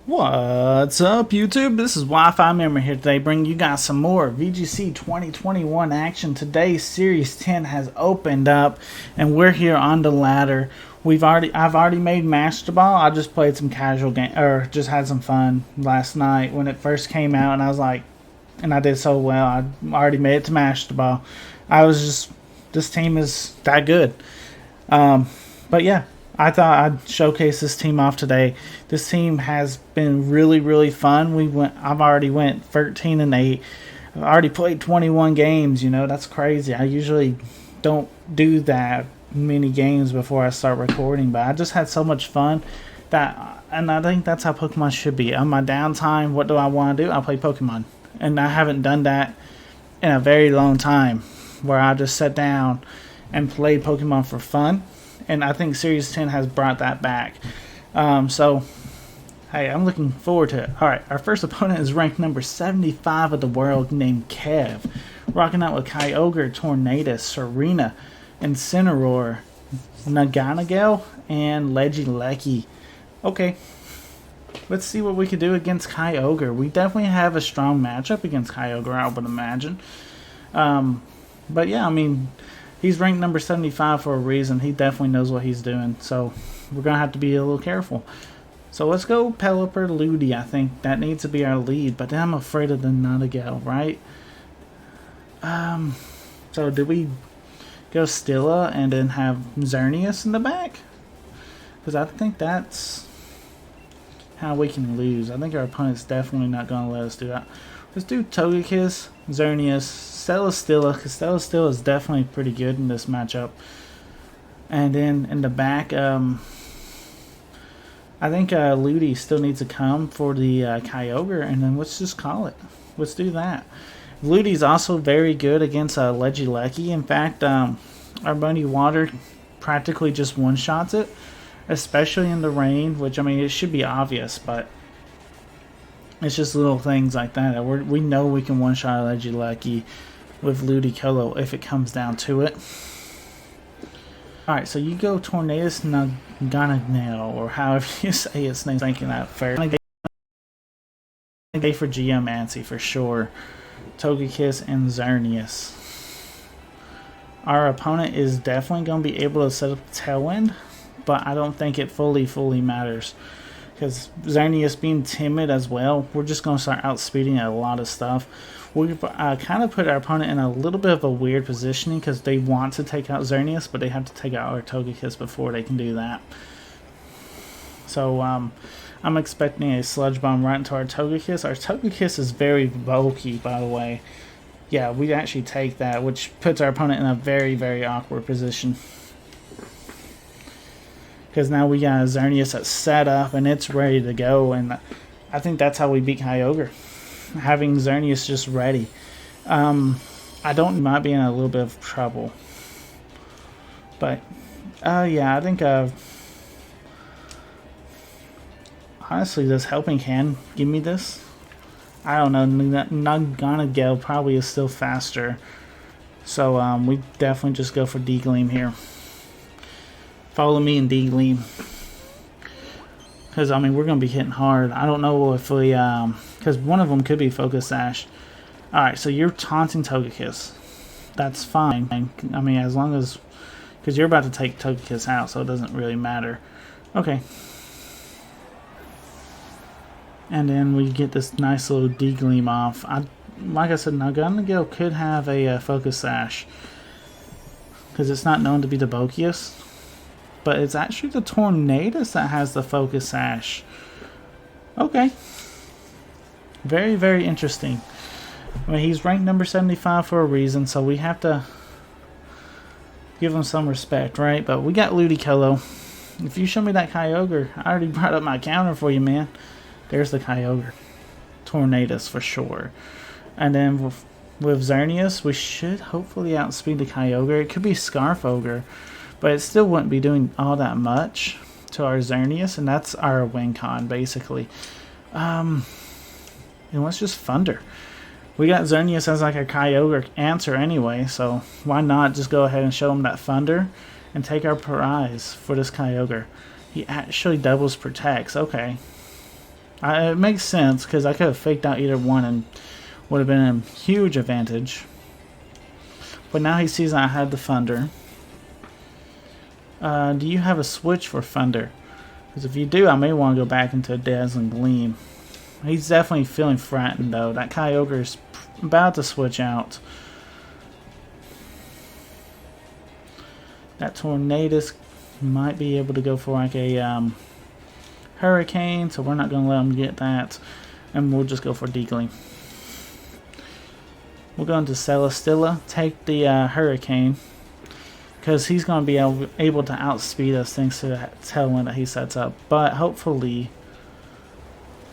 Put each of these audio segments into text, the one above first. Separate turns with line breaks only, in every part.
What's up, YouTube? This is Wi-Fi Memory here today, bringing you guys some more VGC 2021 action. Today, Series 10 has opened up, and we're here on the ladder. I've already made Master Ball. I just played some casual game, or just had some fun last night when it first came out, and I was like, and I did so well. I already made it to Master Ball. This team is that good. But yeah, I thought I'd showcase this team off today. This team has been really, really fun. I've already went 13-8. I've already played 21 games. You know, that's crazy. I usually don't do that many games before I start recording, but I just had so much fun and I think that's how Pokemon should be. On my downtime, what do I want to do? I play Pokemon, and I haven't done that in a very long time, where I just sat down and played Pokemon for fun. And I think Series 10 has brought that back. So, hey, I'm looking forward to it. Alright, our first opponent is ranked number 75 of the world, named Kev. Rocking out with Kyogre, Tornadus, Serena, Incineroar, Naganagel, and Lecky. Okay, let's see what we can do against Kyogre. We definitely have a strong matchup against Kyogre, I would imagine. But yeah, I mean, he's ranked number 75 for a reason. He definitely knows what he's doing. So we're going to have to be a little careful. So let's go Pelipper Ludi. I think that needs to be our lead. But then I'm afraid of the Nutagel, right? So did we go Stilla and then have Xerneas in the back? Because I think that's how we can lose. I think our opponent's definitely not going to let us do that. Let's do Togekiss, Xerneas, Stilla, because Stilla is definitely pretty good in this matchup. And then in the back, I think Ludi still needs to come for the Kyogre, and then let's just call it. Let's do that. Ludi's also very good against Lecky. In fact, our Bunny Water practically just one-shots it, especially in the rain, which, I mean, it should be obvious, but it's just little things like that. We know we can one-shot Lecky with Ludicolo if it comes down to it. Alright, so you go Tornadus Naganagel, or however you say its name, thinking that fair. Day for Geomancy for sure. Togekiss and Xerneas. Our opponent is definitely going to be able to set up Tailwind, but I don't think it fully matters. Because Xerneas being timid as well, we're just going to start outspeeding a lot of stuff. We've kind of put our opponent in a little bit of a weird positioning because they want to take out Xerneas, but they have to take out our Togekiss before they can do that. So I'm expecting a Sludge Bomb right into our Togekiss. Our Togekiss is very bulky, by the way. Yeah, we actually take that, which puts our opponent in a very awkward position. Because now we got Xerneas that's set up and it's ready to go, and I think that's how we beat Kyogre. Having Xerneas just ready. I don't, you might be in a little bit of trouble. But, yeah, I think, honestly, this Helping Hand, give me this. I don't know, Naganagel probably is still faster. So, we definitely just go for D-Gleam here. Follow me in D-Gleam. Because, I mean, we're going to be hitting hard. I don't know if we, because one of them could be Focus Sash. Alright, so you're taunting Togekiss. That's fine. I mean, as long as, because you're about to take Togekiss out, so it doesn't really matter. Okay. And then we get this nice little D-Gleam off. Like I said, Naganagel could have a Focus Sash. Because it's not known to be the bulkiest. But it's actually the Tornadus that has the Focus Sash. Okay. Very interesting. I mean, he's ranked number 75 for a reason, so we have to give him some respect, right? But we got Ludicolo. If you show me that Kyogre, I already brought up my counter for you, man. There's the Kyogre. Tornadus for sure. And then with Xerneas, we should hopefully outspeed the Kyogre. It could be Scarf Ogre, but it still wouldn't be doing all that much to our Xerneas, and that's our win con, basically. And let's just Thunder. We got Xerneas as like a Kyogre answer anyway, so why not just go ahead and show him that Thunder and take our prize for this Kyogre. He actually doubles protects, okay. It makes sense because I could have faked out either one and would have been a huge advantage. But now he sees I had the Thunder. Do you have a switch for Thunder? Because if you do, I may want to go back into a Dazzling Gleam. He's definitely feeling frightened though. That Kyogre's about to switch out. That Tornadus might be able to go for like a Hurricane, so we're not going to let him get that. And we'll just go for D-Gleam. We'll go into Celesteela, take the Hurricane, because he's going to be able to outspeed us thanks to that tailwind that he sets up. But hopefully,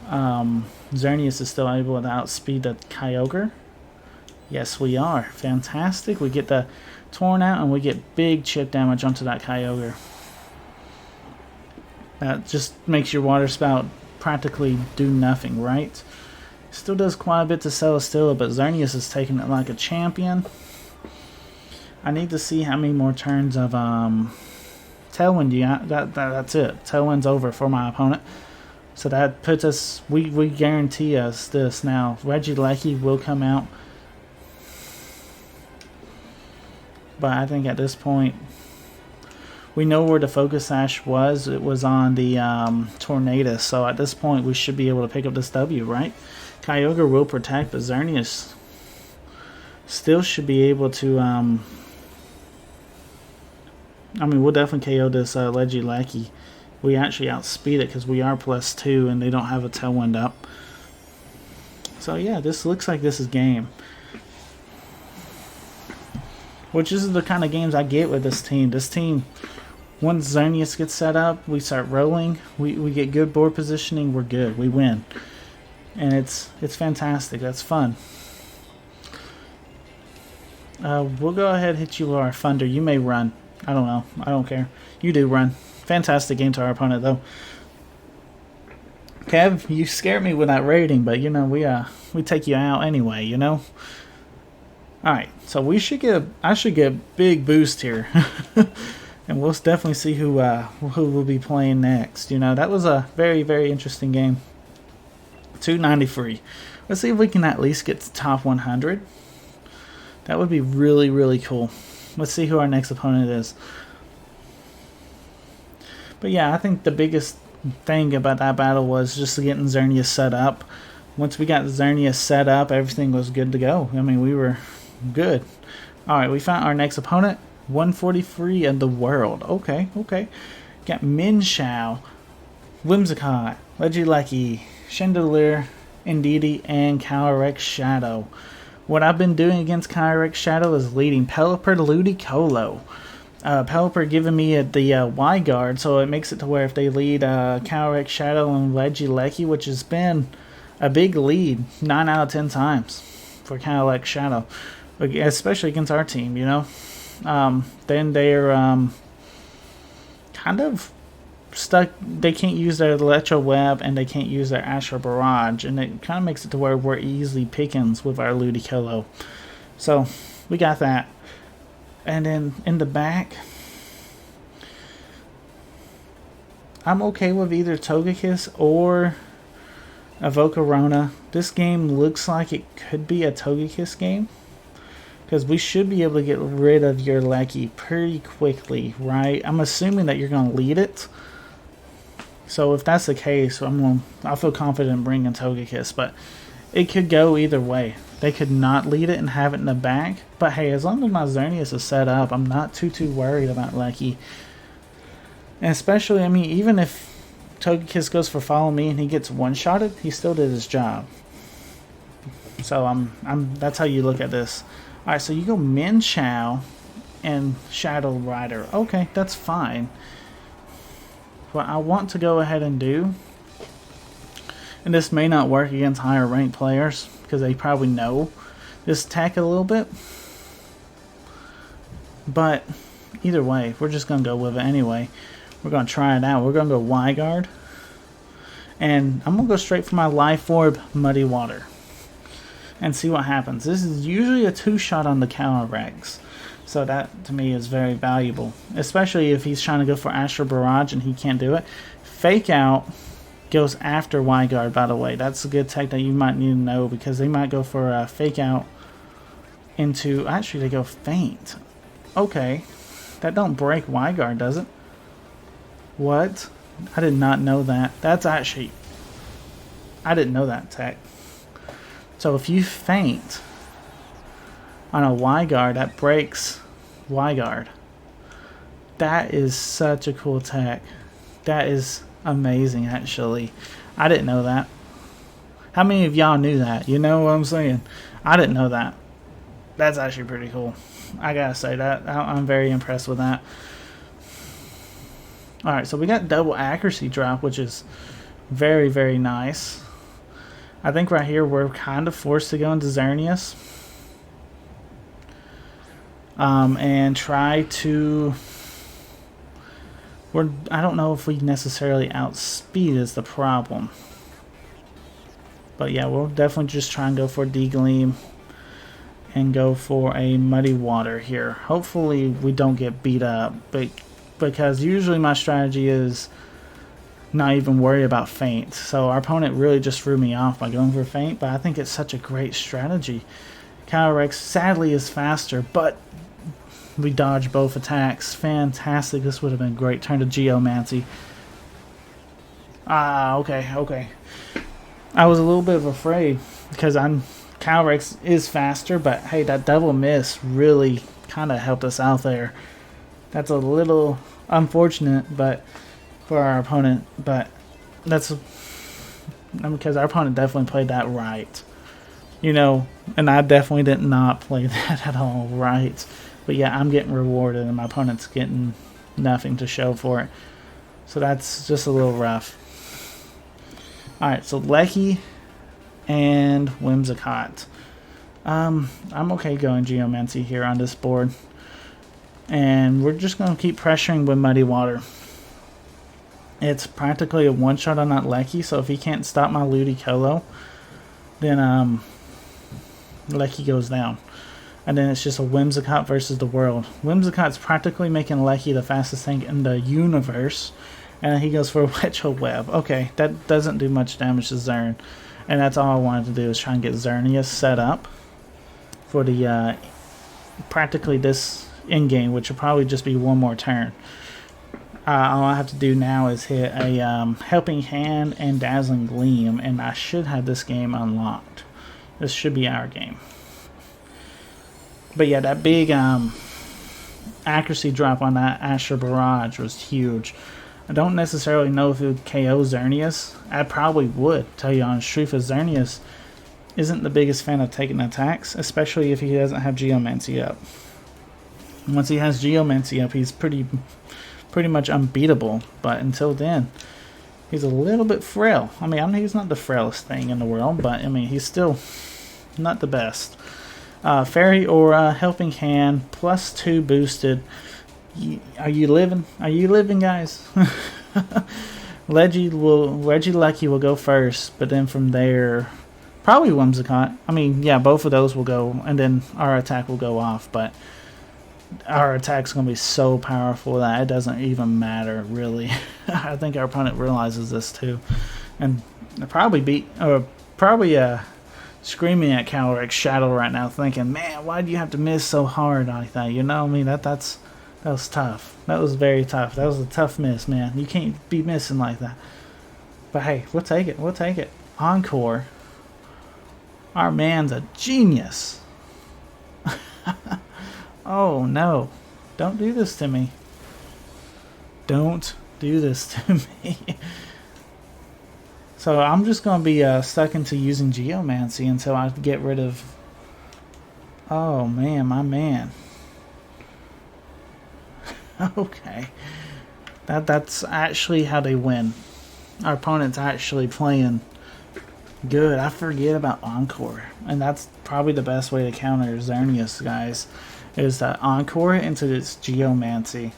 Xerneas is still able to outspeed the Kyogre. Yes, we are. Fantastic. We get the Torn out and we get big chip damage onto that Kyogre. That just makes your Water Spout practically do nothing, right? Still does quite a bit to Celesteela, but Xerneas is taking it like a champion. I need to see how many more turns of Tailwind you got. That's it. Tailwind's over for my opponent. So that puts us, we guarantee us this now. Regieleki will come out. But I think at this point, we know where the Focus Sash was. It was on the Tornadus. So at this point, we should be able to pick up this W, right? Kyogre will protect, but Xerneas still should be able to, I mean, we'll definitely KO this Regieleki. We actually outspeed it because we are +2 and they don't have a Tailwind up. So yeah, this looks like this is game. Which is the kind of games I get with this team. This team, once Xerneas gets set up, we start rolling. We get good board positioning. We're good. We win. And it's fantastic. That's fun. We'll go ahead and hit you with our Thunder. You may run. I don't know. I don't care. You do run. Fantastic game to our opponent, though. Kev, you scared me with that rating, but you know we take you out anyway. You know. All right, so I should get a big boost here, and we'll definitely see who will be playing next. You know, that was a very, very interesting game. 293. Let's see if we can at least get to top 100. That would be really, really cool. Let's see who our next opponent is. But yeah, I think the biggest thing about that battle was just getting Xerneas set up. Once we got Xerneas set up, everything was good to go. I mean, we were good. Alright, we found our next opponent. 143 in the world. Okay. Got Minshao, Whimsicott, Regieleki, Chandelier, Indeedee, and Calyrex Shadow. What I've been doing against Calyrex Shadow is leading Pelipper, Ludicolo. Pelipper giving me the Y guard, so it makes it to where if they lead Calyrex Shadow and Regieleki, which has been a big lead 9 out of 10 times for Calyrex Shadow, especially against our team, you know. Then they're kind of stuck. They can't use their Electro Web and they can't use their Astral Barrage, and it kind of makes it to where we're easily pickings with our Ludicolo. So we got that. And then in the back, I'm okay with either Togekiss or a Volcarona. This game looks like it could be a Togekiss game, because we should be able to get rid of your Lecky pretty quickly, right? I'm assuming that you're going to lead it. So if that's the case, I feel confident in bringing Togekiss, but it could go either way. They could not lead it and have it in the back. But hey, as long as my Xerneas is set up, I'm not too worried about Lecky. And especially, I mean, even if Togekiss goes for Follow Me and he gets one-shotted, he still did his job. So that's how you look at this. Alright, so you go Minshao and Shadow Rider. Okay, that's fine. What I want to go ahead and do, and this may not work against higher ranked players because they probably know this tech a little bit, but either way, we're just going to go with it anyway. We're going to try it out. We're going to go Y-Guard, and I'm going to go straight for my Life Orb Muddy Water and see what happens. This is usually a 2-shot on the Calyrex, so that to me is very valuable, especially if he's trying to go for Astral Barrage and he can't do it. Fake out, goes after Y-Guard, by the way. That's a good tech that you might need to know, because they might go for a fake out into... Actually, they go faint. Okay. That don't break Y-Guard, does it? What? I did not know that. That's actually... I didn't know that tech. So if you faint on a Y-Guard, that breaks Y-Guard. That is such a cool tech. That is amazing, actually. I didn't know that. How many of y'all knew that? You know what I'm saying? I didn't know that. That's actually pretty cool. I gotta say that. I'm very impressed with that. Alright, so we got double accuracy drop, which is very, very nice. I think right here we're kind of forced to go into Xerneas. And try to... I don't know if we necessarily outspeed is the problem. But yeah, we'll definitely just try and go for D-Gleam and go for a Muddy Water here. Hopefully we don't get beat up, but because usually my strategy is not even worry about Feint. So our opponent really just threw me off by going for Feint, but I think it's such a great strategy. Calyrex sadly is faster, but we dodged both attacks. Fantastic. This would have been great. Turn to Geomancy. Okay. I was a little bit afraid because Calyrex is faster, but hey, that double miss really kind of helped us out there. That's a little unfortunate, but for our opponent, but that's because our opponent definitely played that right. You know, and I definitely did not play that at all right. But yeah, I'm getting rewarded and my opponent's getting nothing to show for it. So that's just a little rough. Alright, so Lecky and Whimsicott. I'm okay going Geomancy here on this board. And we're just going to keep pressuring with Muddy Water. It's practically a one-shot on that Lecky, so if he can't stop my Ludicolo, then Lecky goes down. And then it's just a Whimsicott versus the world. Whimsicott's practically making Lecky the fastest thing in the universe. And then he goes for a Wedge-Hole Web. Okay, that doesn't do much damage to Zern. And that's all I wanted to do, is try and get Xerneas set up for the practically this in-game, which will probably just be one more turn. All I have to do now is hit a Helping Hand and Dazzling Gleam, and I should have this game unlocked. This should be our game. But yeah, that big accuracy drop on that Astral Barrage was huge. I don't necessarily know if it would KO Xerneas. I probably would, tell you honest truth, as Xerneas isn't the biggest fan of taking attacks, especially if he doesn't have Geomancy up. Once he has Geomancy up, he's pretty much unbeatable. But until then, he's a little bit frail. I mean he's not the frailest thing in the world, but I mean he's still not the best. Fairy Aura, Helping Hand, +2 boosted. Are you living? Are you living, guys? Reggie Lucky will go first, but then from there, probably Whimsicott. I mean, yeah, both of those will go, and then our attack will go off, but our attack's going to be so powerful that it doesn't even matter, really. I think our opponent realizes this, too. And probably screaming at Calyrex Shadow right now, thinking, man, why do you have to miss so hard like that? You know, I mean, that was tough. That was very tough. That was a tough miss, man. You can't be missing like that. But hey, we'll take it. We'll take it. Encore. Our man's a genius. Oh, no. Don't do this to me. Don't do this to me. So I'm just going to be stuck into using Geomancy until I get rid of... Oh, man, my man. Okay. That's actually how they win. Our opponent's actually playing good. I forget about Encore. And that's probably the best way to counter Xerneas, guys. Is to Encore into this Geomancy.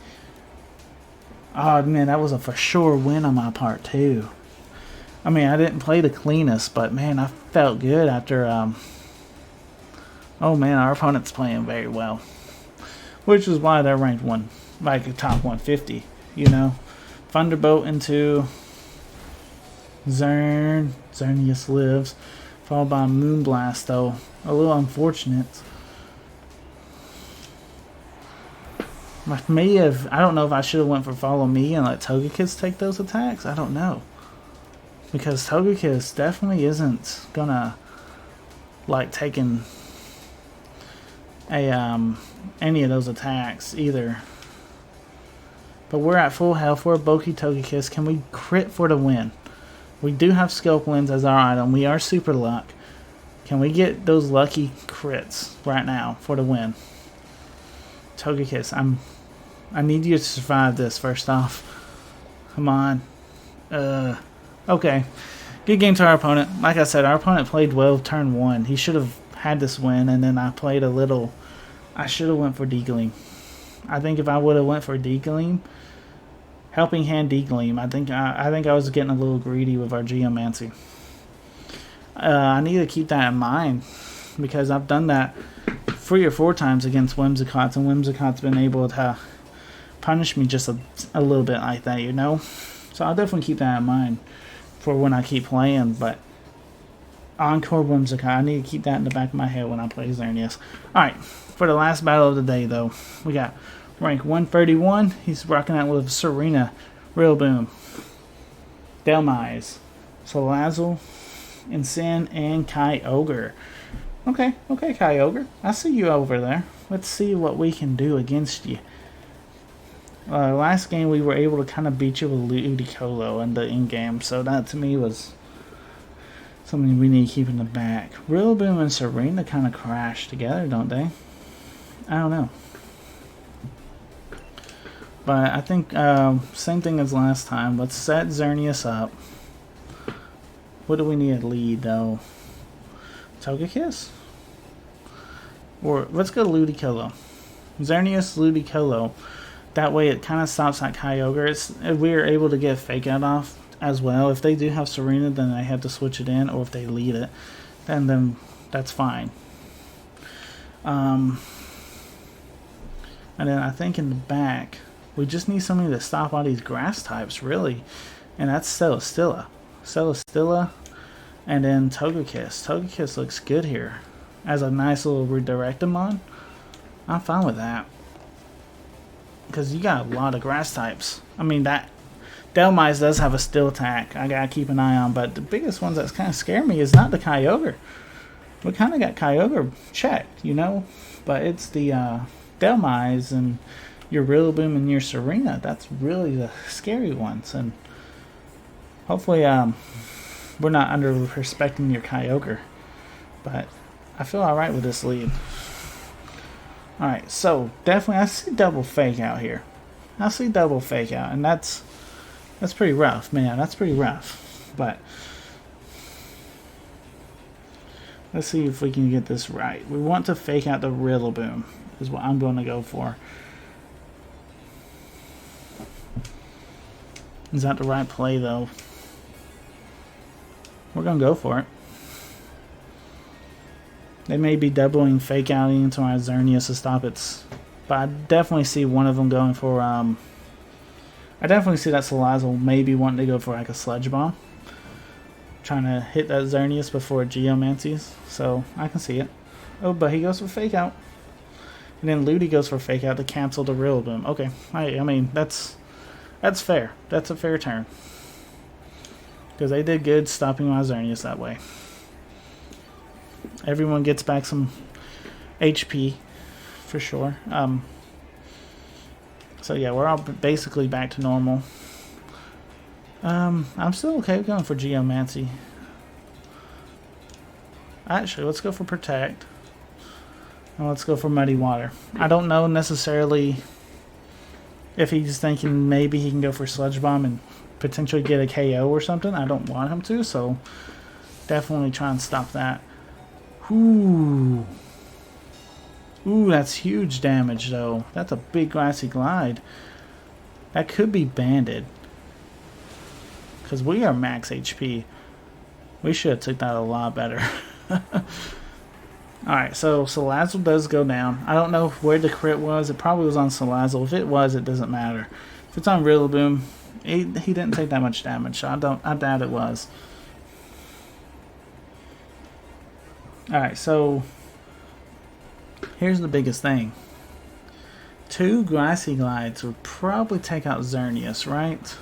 Oh, man, that was a for sure win on my part, too. I mean, I didn't play the cleanest, but man, I felt good after, oh man, our opponent's playing very well. Which is why they're ranked like a top 150, you know. Thunderbolt into Xerneas lives. Followed by Moonblast, though. A little unfortunate. I don't know if I should have went for Follow Me and let Togekiss take those attacks. I don't know. Because Togekiss definitely isn't gonna like taking any of those attacks either. But we're at full health. We're a bulky Togekiss. Can we crit for the win? We do have Scope Lens as our item. We are Super Luck. Can we get those lucky crits right now for the win? Togekiss, I need you to survive this first off. Come on. Okay. Good game to our opponent. Like I said, our opponent played well turn 1. He should have had this win, and then I played a little... I should have went for D-Gleam. I think if I would have went for D-Gleam, Helping Hand D-Gleam, I think I was getting a little greedy with our Geomancy. I need to keep that in mind, because I've done that 3 or 4 times against Whimsicott's, and Whimsicott's been able to punish me just a little bit like that, you know? So I'll definitely keep that in mind for when I keep playing, but Encore Whimsicott, I need to keep that in the back of my head when I play Xerneas. Alright, for the last battle of the day, though, we got rank 131. He's rocking out with Serena, Rillaboom, Delmise, Salazzle, Incin, and Kyogre. Okay, Kyogre. I see you over there. Let's see what we can do against you. Last game we were able to kind of beat you with Ludicolo in the in-game, so that to me was something we need to keep in the back. Rillaboom and Serena kind of crash together, don't they? I don't know. But I think same thing as last time. Let's set Xerneas up. What do we need to lead, though? Togekiss? Or let's go Ludicolo. Xerneas, Ludicolo. That way it kind of stops at Kyogre. We're able to get Fake Out off as well. If they do have Serena, then they have to switch it in. Or if they lead it, then that's fine. And then I think in the back, we just need somebody to stop all these grass types, really. And that's Celesteela. And then Togekiss. Togekiss looks good here. As a nice little Redirectamon. I'm fine with that. Because you got a lot of grass types. I mean, that Delmise does have a Steel attack I gotta keep an eye on. But the biggest ones that's kind of scare me is not the Kyogre. We kind of got Kyogre checked, you know. But it's the Delmise and your Rillaboom and your Serena. That's really the scary ones. And hopefully we're not under-respecting your Kyogre. But I feel alright with this lead. Alright, so definitely I see double Fake Out here. I see double Fake Out, and that's pretty rough, man. That's pretty rough. But let's see if we can get this right. We want to Fake Out the Rillaboom, is what I'm going to go for. Is that the right play, though? We're going to go for it. They may be doubling Fake Outing into my Xerneas to stop it. But I definitely see one of them going for... I definitely see that Salazzle maybe wanting to go for like a Sludge Bomb. Trying to hit that Xerneas before Geomancies. So, I can see it. Oh, but he goes for Fake Out. And then Ludi goes for Fake Out to cancel the Rillaboom. Okay, I mean, that's fair. That's a fair turn. Because they did good stopping my Xerneas that way. Everyone gets back some HP for sure. So yeah, we're all basically back to normal. I'm still okay with going for Geomancy. Actually, let's go for Protect. And let's go for Muddy Water. I don't know necessarily if he's thinking maybe he can go for Sludge Bomb and potentially get a KO or something. I don't want him to, so definitely try and stop that. Ooh, that's huge damage, though. That's a big Glassy Glide. That could be banded. Because we are max HP. We should have took that a lot better. Alright, so Salazzle does go down. I don't know where the crit was. It probably was on Salazzle. If it was, it doesn't matter. If it's on Rillaboom, He didn't take that much damage, so I doubt it was. Alright, so here's the biggest thing. 2 Grassy Glides would probably take out Xerneas, right?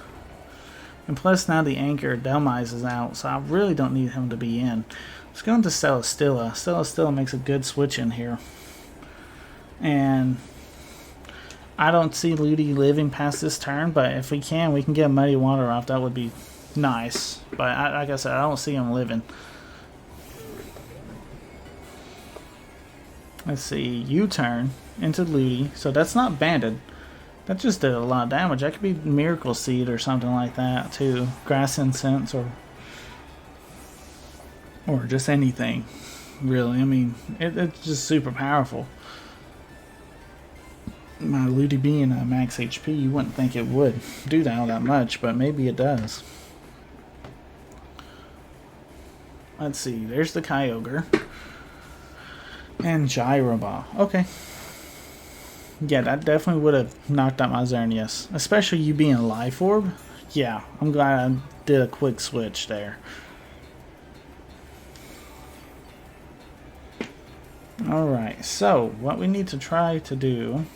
And plus now the Anchor Delmise is out, so I really don't need him to be in. Let's go into Celesteela. Celesteela makes a good switch in here. And I don't see Ludi living past this turn, but if we can get Muddy Water off. That would be nice. But like I said, I don't see him living. Let's see, U-turn into Ludi. So that's not banded. That just did a lot of damage. That could be Miracle Seed or something like that too. Grass Incense or just anything. Really, I mean, it's just super powerful. My Ludi being a max HP, you wouldn't think it would do that much, but maybe it does. Let's see, there's the Kyogre. And Gyroba. Okay. Yeah, that definitely would have knocked out my Xerneas. Especially you being a Life Orb. Yeah, I'm glad I did a quick switch there. Alright, so what we need to try to do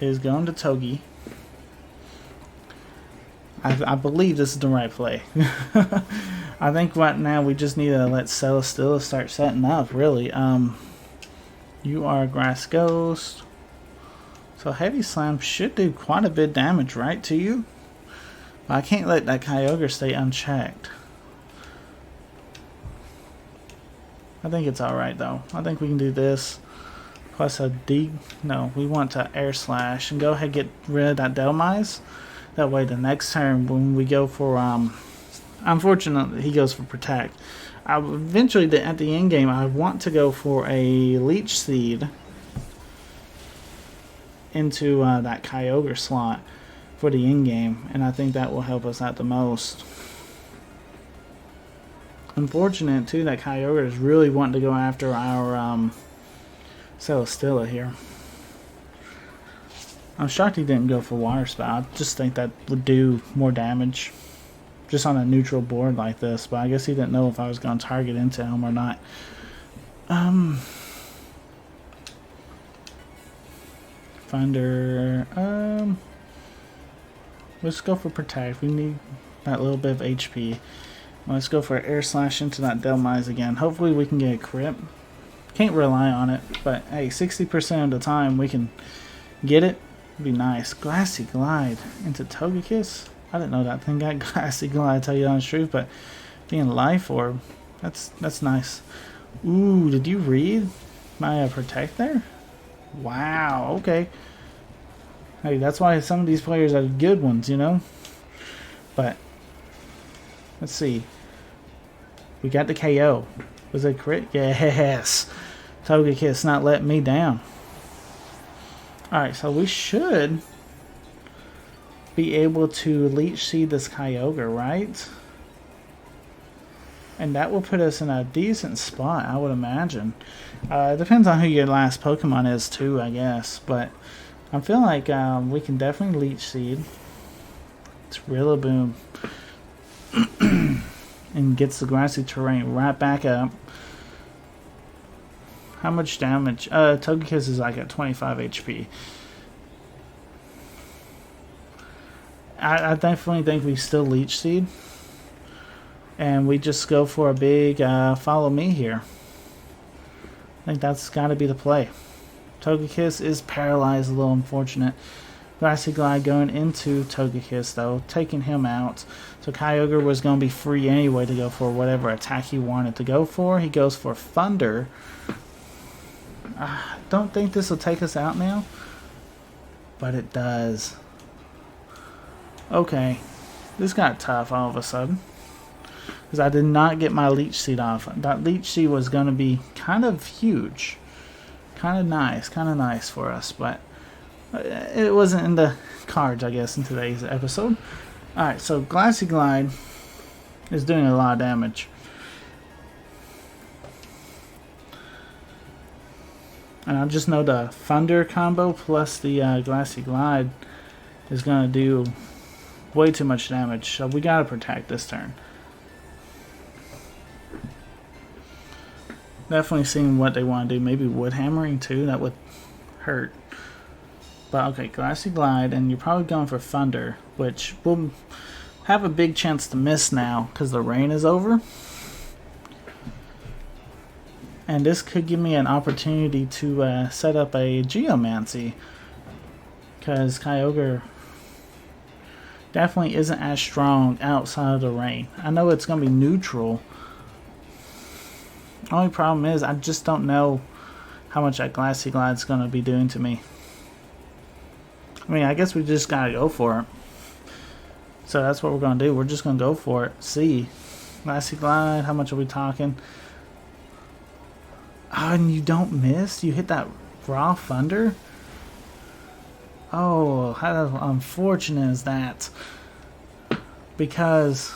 is go into Togi. I believe this is the right play. I think right now we just need to let Celesteela start setting up, really. You are a Grass Ghost. So Heavy Slam should do quite a bit of damage, right, to you? But I can't let that Kyogre stay unchecked. I think it's alright, though. I think we can do this. Plus a D. No, we want to Air Slash and go ahead and get rid of that Delmise. That way the next turn when we go for, unfortunately he goes for Protect. Eventually at the end game I want to go for a Leech Seed into that Kyogre slot for the end game. And I think that will help us out the most. Unfortunate too that Kyogre is really wanting to go after our Celesteela here. I'm shocked he didn't go for Water Spout. I just think that would do more damage just on a neutral board like this, but I guess he didn't know if I was going to target into him or not. Thunder. Let's go for Protect. We need that little bit of HP. Let's go for Air Slash into that Delmise again. Hopefully we can get a crit. Can't rely on it, but hey, 60% of the time we can get it. It'd be nice. Glassy Glide into Togekiss. I didn't know that thing got Glassy Glide, to tell you the honest truth, but being Life Orb, that's nice. Ooh, did you read my Protect there? Wow, okay. Hey, that's why some of these players are good ones, you know? But, let's see. We got the KO. Was it crit? Yes. Togekiss not letting me down. Alright, so we should be able to Leech Seed this Kyogre, right? And that will put us in a decent spot, I would imagine. It depends on who your last Pokemon is too, I guess. But I feel like we can definitely Leech Seed. It's Rillaboom. And gets the grassy terrain right back up. How much damage? Togekiss is like at 25 HP. I definitely think we still Leech Seed. And we just go for a big follow me here. I think that's got to be the play. Togekiss is paralyzed, a little unfortunate. Grassy Glide going into Togekiss though, taking him out. So Kyogre was going to be free anyway to go for whatever attack he wanted to go for. He goes for Thunder. I don't think this will take us out now, but it does. Okay, this got tough all of a sudden because I did not get my Leech Seed off. That Leech Seed was going to be kind of huge, kind of nice for us, but it wasn't in the cards, I guess, in today's episode. Alright, so Glassy Glide is doing a lot of damage. And I just know the Thunder combo plus the Glassy Glide is going to do way too much damage. So we got to protect this turn. Definitely seeing what they want to do. Maybe wood hammering too. That would hurt. But okay, Glassy Glide, and you're probably going for Thunder, which will have a big chance to miss now because the rain is over. And this could give me an opportunity to set up a Geomancy, because Kyogre definitely isn't as strong outside of the rain. I know it's going to be neutral. Only problem is I just don't know how much that Glassy Glide is going to be doing to me. I mean, I guess we just got to go for it. So that's what we're going to do. We're just going to go for it. See. Glassy Glide, how much are we talking? Oh, and you don't miss? You hit that raw Thunder? Oh, how unfortunate is that? Because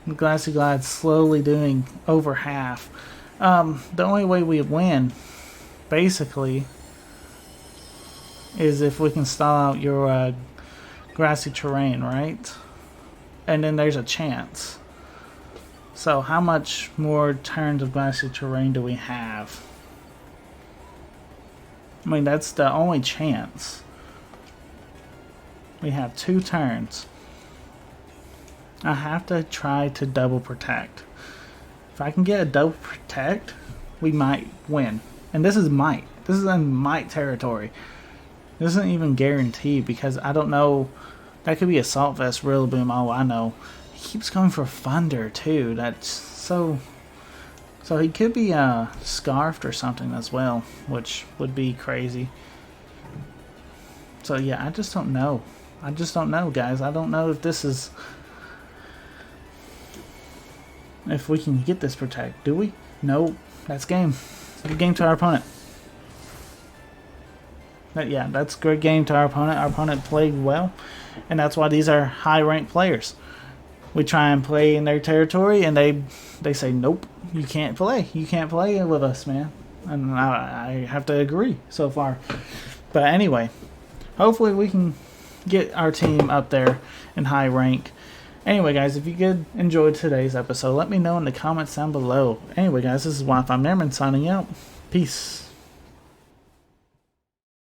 Glassy Glide's slowly doing over half. The only way we win, basically, is if we can stall out your grassy terrain, right? And then there's a chance. So how much more turns of grassy terrain do we have? I mean, that's the only chance. We have 2 turns. I have to try to double protect. If I can get a double protect, we might win. And this is might. This is in might territory. This isn't even guaranteed because I don't know. That could be Assault Vest, Rillaboom. Oh, I know. He keeps going for Thunder too. That's so. So he could be scarfed or something as well, which would be crazy. So yeah, I just don't know. I just don't know, guys. I don't know if this is. If we can get this protect, do we? No, that's game. Good game to our opponent. But yeah, that's a great game to our opponent. Our opponent played well, and that's why these are high-ranked players. We try and play in their territory, and they say, nope, you can't play. You can't play with us, man. And I have to agree so far. But anyway, hopefully we can get our team up there in high rank. Anyway, guys, if you did enjoy today's episode, let me know in the comments down below. Anyway, guys, this is Wi-Fi Merman signing out. Peace.